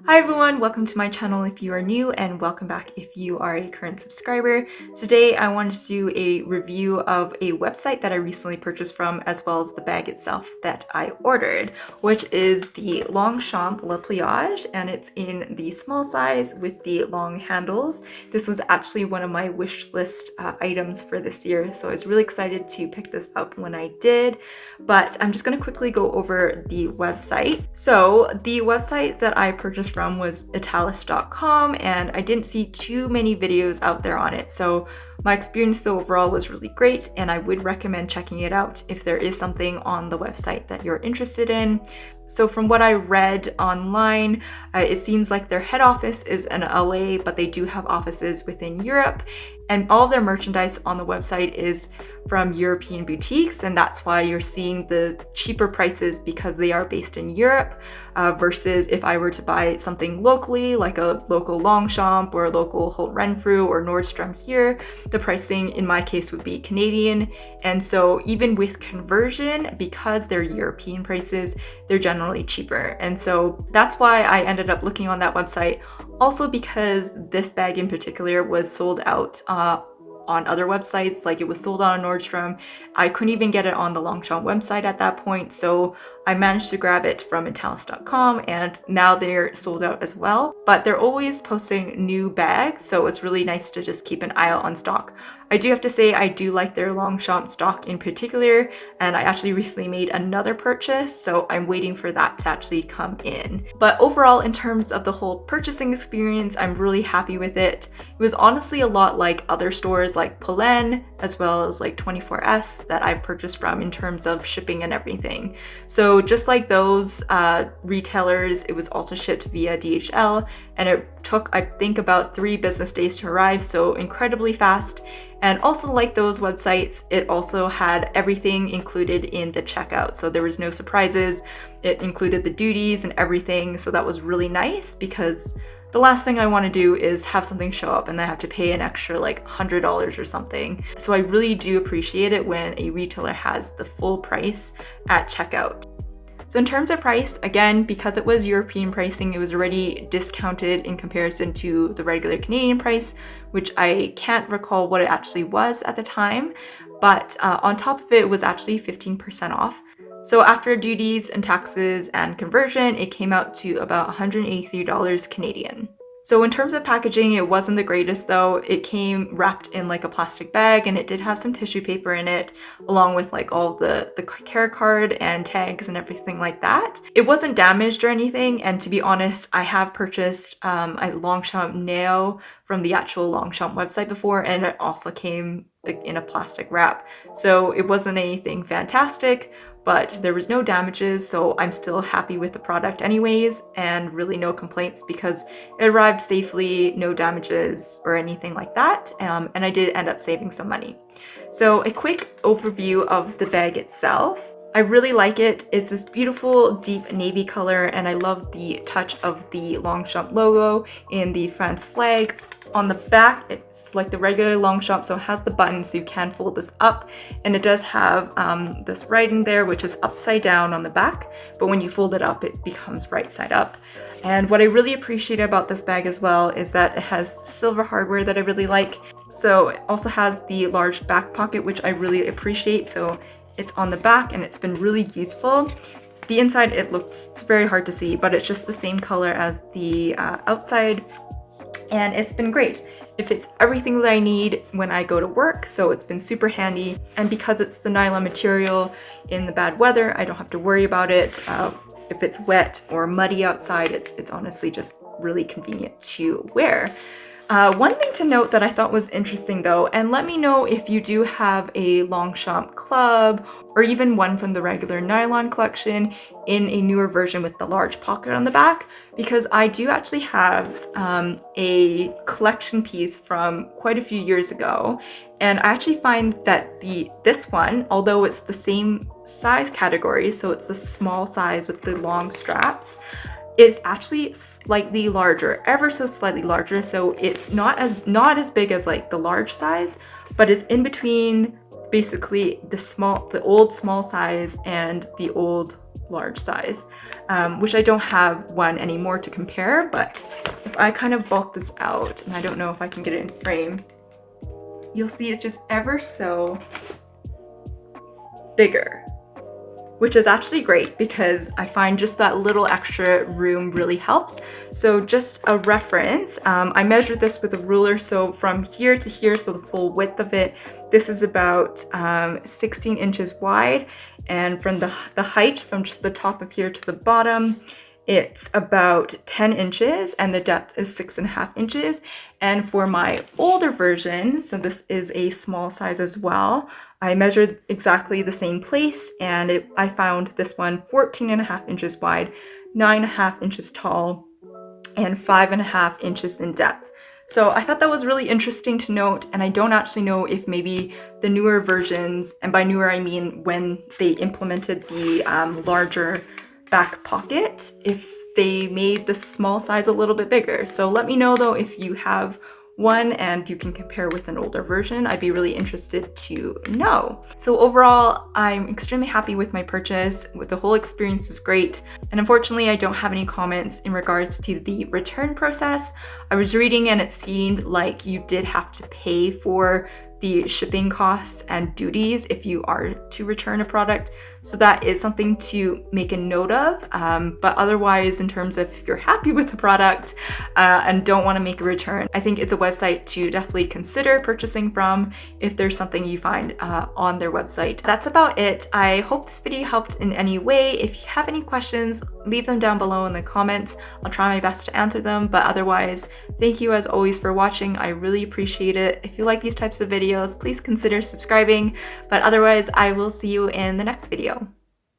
Hi everyone, welcome to my channel if you are new, and welcome back if you are a current subscriber. Today I wanted to do a review of a website that I recently purchased from, as well as the bag itself that I ordered, which is the Longchamp Le Pliage, and it's in the small size with the long handles. This was actually one of my wish list items for this year, so I was really excited to pick this up when I did. But I'm just going to quickly go over the website. So the website that I purchased from was italist.com, and I didn't see too many videos out there on it. So my experience though overall was really great, and I would recommend checking it out if there is something on the website that you're interested in. So from what I read online, it seems like their head office is in LA, but they do have offices within Europe, and all of their merchandise on the website is from European boutiques, and that's why you're seeing the cheaper prices, because they are based in Europe, versus if I were to buy something locally, like a local Longchamp or a local Holt Renfrew or Nordstrom here, the pricing in my case would be Canadian. And so even with conversion, because they're European prices, they're generally cheaper. And so that's why I ended up looking on that website. Also because this bag in particular was sold out on other websites, like it was sold on Nordstrom. I couldn't even get it on the Longchamp website at that point, so I managed to grab it from italist.com, and now they're sold out as well. But they're always posting new bags, so it's really nice to just keep an eye out on stock. I do have to say I do like their Longchamp stock in particular, and I actually recently made another purchase, so I'm waiting for that to actually come in. But overall, in terms of the whole purchasing experience, I'm really happy with it. It was honestly a lot like other stores like Polen, as well as like 24S that I've purchased from in terms of shipping and everything. So just like those retailers, it was also shipped via DHL, and it took, I think, about 3 business days to arrive, so incredibly fast. And also, like those websites, it also had everything included in the checkout, so there was no surprises. It included the duties and everything, so that was really nice, because the last thing I want to do is have something show up and I have to pay an extra like $100 or something. So I really do appreciate it when a retailer has the full price at checkout. So in terms of price, again, because it was European pricing, it was already discounted in comparison to the regular Canadian price, which I can't recall what it actually was at the time, but on top of it, it was actually 15% off. So after duties and taxes and conversion, it came out to about $183 Canadian. So in terms of packaging, it wasn't the greatest though. It came wrapped in like a plastic bag, and it did have some tissue paper in it, along with like all the care card and tags and everything like that. It wasn't damaged or anything, and to be honest, I have purchased a Longchamp nail from the actual Longchamp website before, and it also came in a plastic wrap. So it wasn't anything fantastic, but there was no damages, so I'm still happy with the product anyways, and really no complaints because it arrived safely, no damages or anything like that, and I did end up saving some money. So a quick overview of the bag itself. I really like it. It's this beautiful deep navy color, and I love the touch of the Longchamp logo in the France flag. On the back, it's like the regular Longchamp, so it has the button so you can fold this up, and it does have this writing there, which is upside down on the back, but when you fold it up, it becomes right side up. And what I really appreciate about this bag as well is that it has silver hardware that I really like. So it also has the large back pocket, which I really appreciate. So it's on the back, and it's been really useful. The inside, it's very hard to see, but it's just the same color as the outside. And it's been great. It fits everything that I need when I go to work, so it's been super handy. And because it's the nylon material, in the bad weather, I don't have to worry about it. If it's wet or muddy outside, it's honestly just really convenient to wear. One thing to note that I thought was interesting though, and let me know if you do have a Longchamp club or even one from the regular nylon collection in a newer version with the large pocket on the back, because I do actually have a collection piece from quite a few years ago, and I actually find that this one, although it's the same size category, so it's the small size with the long straps, it's actually slightly larger, ever so slightly larger. So it's not as big as like the large size, but it's in between basically the old small size and the old large size. which I don't have one anymore to compare, but if I kind of bulk this out, and I don't know if I can get it in frame, you'll see it's just ever so bigger, which is actually great because I find just that little extra room really helps. So just a reference, I measured this with a ruler, so from here to here, so the full width of it, this is about 16 inches wide, and from the height from just the top of here to the bottom, it's about 10 inches, and the depth is 6.5 inches. And for my older version, so this is a small size as well, I measured exactly the same place, and I found this one 14.5 inches wide, 9.5 inches tall, and 5.5 inches in depth. So I thought that was really interesting to note, and I don't actually know if maybe the newer versions, and by newer I mean when they implemented the larger back pocket, if they made the small size a little bit bigger. So let me know though if you have one and you can compare with an older version. I'd be really interested to know. So overall, I'm extremely happy with my purchase. The whole experience was great. And unfortunately, I don't have any comments in regards to the return process. I was reading and it seemed like you did have to pay for the shipping costs and duties if you are to return a product. So that is something to make a note of. But otherwise, in terms of if you're happy with the product and don't want to make a return, I think it's a website to definitely consider purchasing from if there's something you find on their website. That's about it. I hope this video helped in any way. If you have any questions, leave them down below in the comments. I'll try my best to answer them. But otherwise, thank you as always for watching. I really appreciate it. If you like these types of videos, please consider subscribing. But otherwise, I will see you in the next video.